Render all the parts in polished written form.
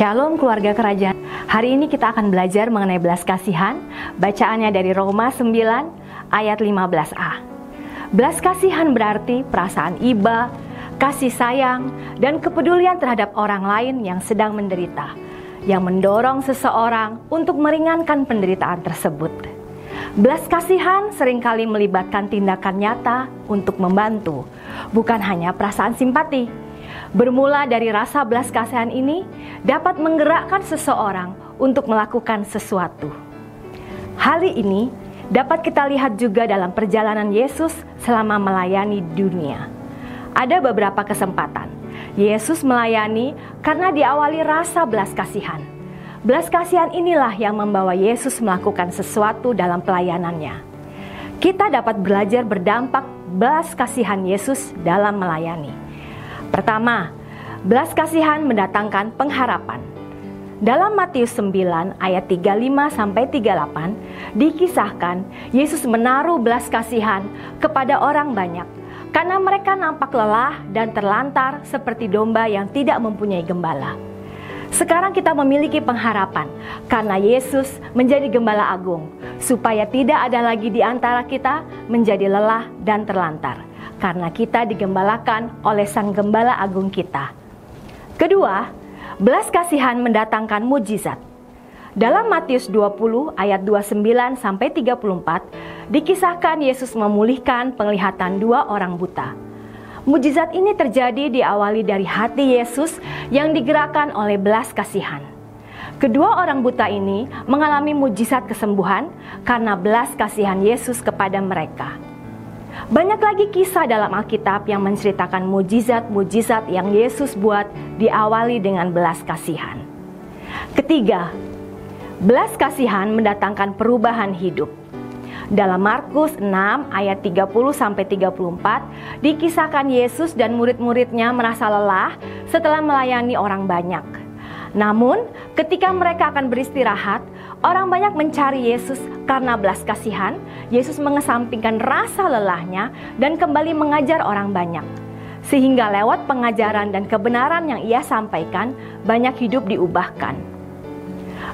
Shalom keluarga kerajaan. Hari ini kita akan belajar mengenai belas kasihan. Bacaannya dari Roma 9 ayat 15a. Belas kasihan berarti perasaan iba, kasih sayang, dan kepedulian terhadap orang lain yang sedang menderita, yang mendorong seseorang untuk meringankan penderitaan tersebut. Belas kasihan seringkali melibatkan tindakan nyata untuk membantu, bukan hanya perasaan simpati. Bermula dari rasa belas kasihan ini dapat menggerakkan seseorang untuk melakukan sesuatu. Hal ini dapat kita lihat juga dalam perjalanan Yesus selama melayani dunia. Ada beberapa kesempatan Yesus melayani karena diawali rasa belas kasihan. Belas kasihan inilah yang membawa Yesus melakukan sesuatu dalam pelayanannya. Kita dapat belajar berdampak belas kasihan Yesus dalam melayani. Pertama, belas kasihan mendatangkan pengharapan. Dalam Matius 9 ayat 35-38 dikisahkan Yesus menaruh belas kasihan kepada orang banyak karena mereka nampak lelah dan terlantar seperti domba yang tidak mempunyai gembala. Sekarang kita memiliki pengharapan karena Yesus menjadi gembala agung, supaya tidak ada lagi di antara kita menjadi lelah dan terlantar, karena kita digembalakan oleh Sang Gembala Agung kita. Kedua, belas kasihan mendatangkan mujizat. Dalam Matius 20 ayat 29-34 dikisahkan Yesus memulihkan penglihatan 2 orang buta. Mujizat ini terjadi diawali dari hati Yesus yang digerakkan oleh belas kasihan. Kedua orang buta ini mengalami mujizat kesembuhan karena belas kasihan Yesus kepada mereka. Banyak lagi kisah dalam Alkitab yang menceritakan mujizat-mujizat yang Yesus buat diawali dengan belas kasihan. Ketiga, belas kasihan mendatangkan perubahan hidup. Dalam Markus 6 ayat 30-34 dikisahkan Yesus dan murid-muridnya merasa lelah setelah melayani orang banyak. Namun ketika mereka akan beristirahat, orang banyak mencari Yesus karena belas kasihan. Yesus mengesampingkan rasa lelahnya dan kembali mengajar orang banyak. Sehingga lewat pengajaran dan kebenaran yang ia sampaikan, banyak hidup diubahkan.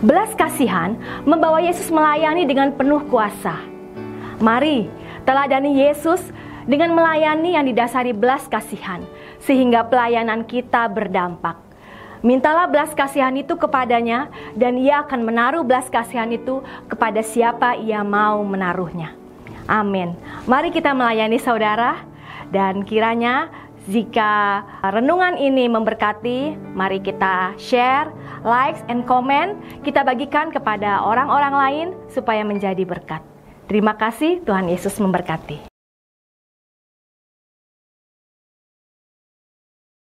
Belas kasihan membawa Yesus melayani dengan penuh kuasa. Mari teladani Yesus dengan melayani yang didasari belas kasihan, sehingga pelayanan kita berdampak. Mintalah belas kasihan itu kepadanya, dan ia akan menaruh belas kasihan itu kepada siapa ia mau menaruhnya. Amin. Mari kita melayani saudara, dan kiranya jika renungan ini memberkati, mari kita share, likes, and comment. Kita bagikan kepada orang-orang lain supaya menjadi berkat. Terima kasih, Tuhan Yesus memberkati.